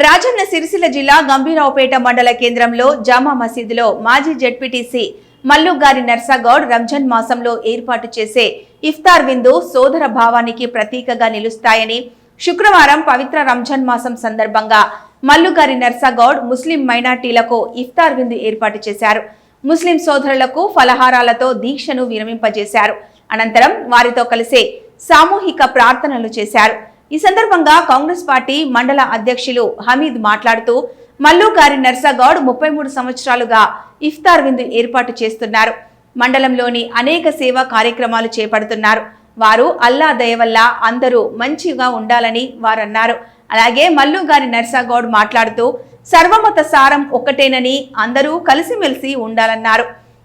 రాజన్న సిరిసిల్ల జిల్లా గంభీరావుపేట మండల కేంద్రంలో జామా మసీదులో మాజీ జెడ్పీటీసీ మల్లుగారి నర్సాగౌడ్ రంజాన్ మాసంలో ఏర్పాటు చేసే ఇఫ్తార్ విందు సోదర భావానికి ప్రతీకగా నిలుస్తాయని శుక్రవారం పవిత్ర రంజాన్ మాసం సందర్భంగా మల్లుగారి నర్సాగౌడ్ ముస్లిం మైనార్టీలకు ఇఫ్తార్ విందు ఏర్పాటు చేశారు. ముస్లిం సోదరులకు ఫలహారాలతో దీక్షను విరమింపజేశారు. అనంతరం వారితో కలిసి సామూహిక ప్రార్థనలు చేశారు. ఈ సందర్భంగా కాంగ్రెస్ పార్టీ మండల అధ్యక్షులు హమీద్ మాట్లాడుతూ మల్లుగారి నర్సాగౌడ్ 33 సంవత్సరాలుగా ఇఫ్తార్ విందు ఏర్పాటు చేస్తున్నారు. మండలంలోని అనేక సేవా కార్యక్రమాలు చేపడుతున్నారు. వారు అల్లా దయ వల్ల అందరూ మంచిగా ఉండాలని వారన్నారు. అలాగే మల్లుగారి నర్సాగౌడ్ మాట్లాడుతూ సర్వమత సారం ఒక్కటేనని అందరూ కలిసిమెలిసి ఉండాలన్నారు.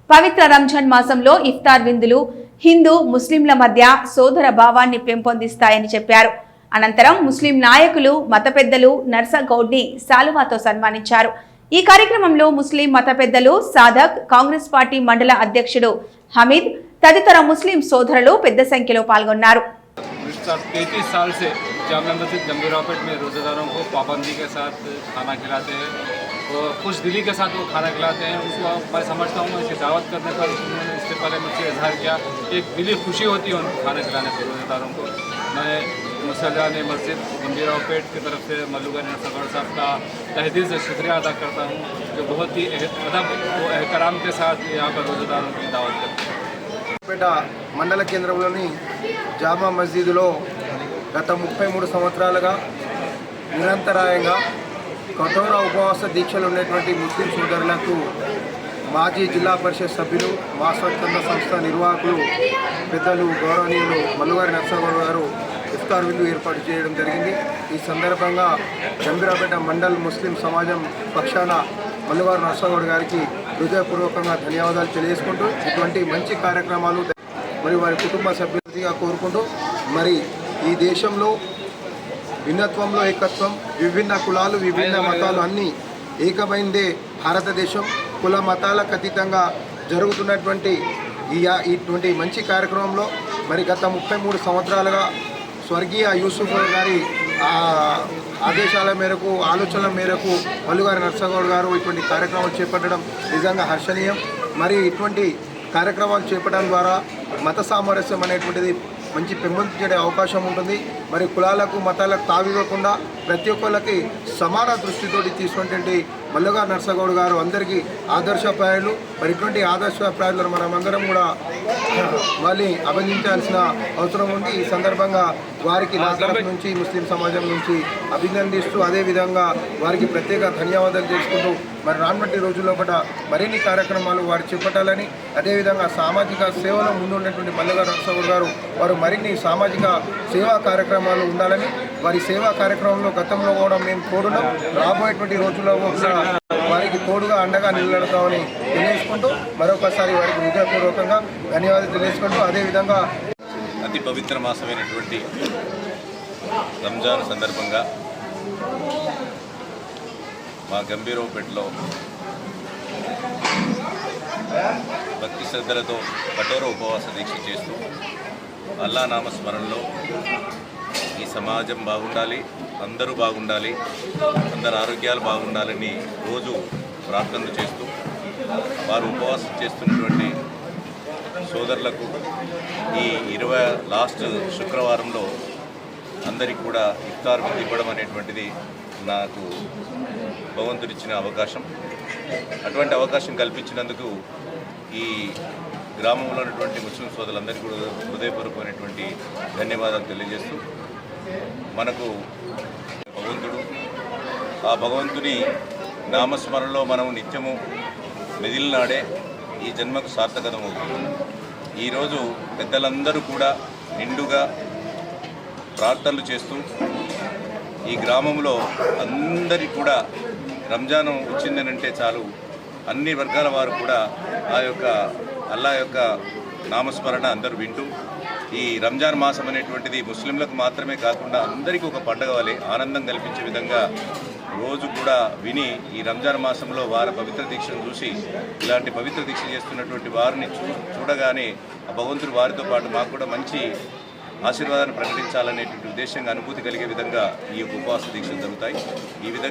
పవిత్ర రంజాన్ మాసంలో ఇఫ్తార్ విందులు హిందూ ముస్లింల మధ్య సోదర భావాన్ని పెంపొందిస్తాయని చెప్పారు. అనంతరం ముస్లిం నాయకులు మత పెద్దలు నర్సాగౌడ్ని శాలువాతో సన్మానించారు. ఈ కార్యక్రమంలో ముస్లిం మత పెద్దలు సాదక్, కాంగ్రెస్ పార్టీ మండల అధ్యక్షుడు హమీద్ తదితర ముస్లిం సోదరులు పెద్ద సంఖ్యలో పాల్గొన్నారు. 33 साल से जामा मस्जिद गंभीरावपेट में रोज़ेदारों को पाबंदी के साथ खाना खिलाते हैं और खुश दिली के साथ वो खाना खिलाते हैं. उसको मैं समझता हूँ इसे दावत करने पर उन्होंने इससे पहले मुझसे इजहार किया. एक दिली खुशी होती है उनको खाना खिलाने पर रोज़ेदारों को. मैं मुसल्लान मस्जिद गंभीरावपेट की तरफ से मल्लुगारी नर्सागौड साहब का तहे दिल से शुक्रिया अदा करता हूँ जो बहुत ही अदब व एहतराम के साथ यहाँ पर रोज़ेदारों की दावत करते हैं. పేట మండల కేంద్రంలోని జామా మస్జిద్లో గత 33 సంవత్సరాలుగా నిరంతరాయంగా కఠోర ఉపవాస దీక్షలు ఉన్నటువంటి ముస్లిం సోదరులకు మాజీ జిల్లా పరిషత్ సభ్యులు మా స్వచ్ఛంద సంస్థ నిర్వాహకులు పెద్దలు గౌరవనీయులు మల్లుగారి నర్సాగౌడ్ గారు ఇఫ్తార్ విందు ఏర్పాటు చేయడం జరిగింది. ఈ సందర్భంగా గంభీరావుపేట మండల్ ముస్లిం సమాజం పక్షాన మల్లుగారి నర్సాగౌడ్ గారికి హృదయపూర్వకంగా ధన్యవాదాలు తెలియజేసుకుంటూ ఇటువంటి మంచి కార్యక్రమాలు మరి వారి కుటుంబ సభ్యులుగా కోరుకుంటూ మరి ఈ దేశంలో భిన్నత్వంలో ఏకత్వం, విభిన్న కులాలు విభిన్న మతాలు అన్నీ ఏకమైందే భారతదేశం. కుల మతాలకు అతీతంగా జరుగుతున్నటువంటి ఇటువంటి మంచి కార్యక్రమంలో మరి గత 33 సంవత్సరాలుగా స్వర్గీయ యూసుఫ్ గారి ఆదేశాల మేరకు ఆలోచనల మేరకు మల్లుగారి నర్సాగౌడ్ గారు ఇటువంటి కార్యక్రమాలు చేపట్టడం నిజంగా హర్షణీయం. మరి ఇటువంటి కార్యక్రమాలు చేపట్టడం ద్వారా మత సామరస్యం అనేటువంటిది మంచి పెంపొందించే అవకాశం ఉంటుంది. మరి కులాలకు మతాలకు తావివ్వకుండా ప్రతి ఒక్కరికి సమాన దృష్టితోటి తీసుకున్నటువంటి మల్లుగారి నర్సాగౌడ్ గారు అందరికీ ఆదర్శప్రాయులు. మరి ఇటువంటి ఆదర్శప్రాయులను మనమందరం కూడా వాళ్ళని అభినందించాల్సిన అవసరం ఉంది. ఈ సందర్భంగా వారికి నా తరఫు నుంచి ముస్లిం సమాజం నుంచి అభినందిస్తూ అదేవిధంగా వారికి ప్రత్యేక ధన్యవాదాలు చేసుకుంటూ మరి రానున్నటి రోజుల్లో కూడా మరిన్ని కార్యక్రమాలు వారు చేపట్టాలని, అదేవిధంగా సామాజిక సేవలో ముందున్నటువంటి మల్లుగారి నర్సాగౌడ్ గారు వారు మరిన్ని సామాజిక సేవా కార్యక్రమాలు ఉండాలని, వారి సేవా కార్యక్రమంలో గతంలో కూడా మేము తోడున్నాం, రాబోయేటువంటి రోజుల్లో కూడా వారికి తోడుగా అండగా నిలబడతామని తెలియజేసుకుంటూ మరొకసారి వారికి హృదయపూర్వకంగా ధన్యవాదాలు తెలియజేసుకుంటూ అదేవిధంగా అతి పవిత్ర మాసమైనటువంటి రంజాన్ సందర్భంగా మా గంభీరావుపేటలో భక్తి శ్రద్ధలతో కఠోర ఉపవాస దీక్ష చేస్తూ అల్లా నామస్మరణలో ఈ సమాజం బాగుండాలి, అందరూ బాగుండాలి, అందరి ఆరోగ్యాలు బాగుండాలని రోజు ప్రార్థనలు చేస్తూ వారు ఉపవాసం చేస్తున్నటువంటి సోదరులకు ఈ లాస్ట్ శుక్రవారంలో అందరికీ కూడా ఇఫ్తార్ విందు ఇవ్వడం అనేటువంటిది నాకు భగవంతుడిచ్చిన అవకాశం. అటువంటి అవకాశం కల్పించినందుకు ఈ గ్రామంలో ఉన్నటువంటి ముస్లిం సోదరులందరికీ కూడా హృదయపూర్వకమైనటువంటి ధన్యవాదాలు తెలియజేస్తూ మనకు భగవంతుడు, ఆ భగవంతుని నామస్మరణలో మనం నిత్యము మెదిలినాడే ఈ జన్మకు సార్థకతం అవుతుంది. ఈరోజు పెద్దలందరూ కూడా నిండుగా ప్రార్థనలు చేస్తూ ఈ గ్రామంలో అందరి కూడా రంజాన్ వచ్చిందనంటే చాలు అన్ని వర్గాల వారు కూడా ఆ యొక్క అల్లా యొక్క నామస్మరణ అందరూ వింటూ ఈ రంజాన్ మాసం అనేటువంటిది ముస్లింలకు మాత్రమే కాకుండా అందరికీ ఒక పండగ వలె ఆనందం కల్పించే విధంగా రోజు కూడా విని ఈ రంజాన్ మాసంలో వారి పవిత్ర దీక్షను చూసి ఇలాంటి పవిత్ర దీక్ష చేస్తున్నటువంటి వారిని చూడగానే ఆ భగవంతుడు వారితో పాటు మాకు కూడా మంచి ఆశీర్వాదాన్ని ప్రకటించాలనేటువంటి ఉద్దేశంగా అనుభూతి కలిగే విధంగా ఈ ఉపవాస దీక్షలు జరుగుతాయి. ఈ విధంగా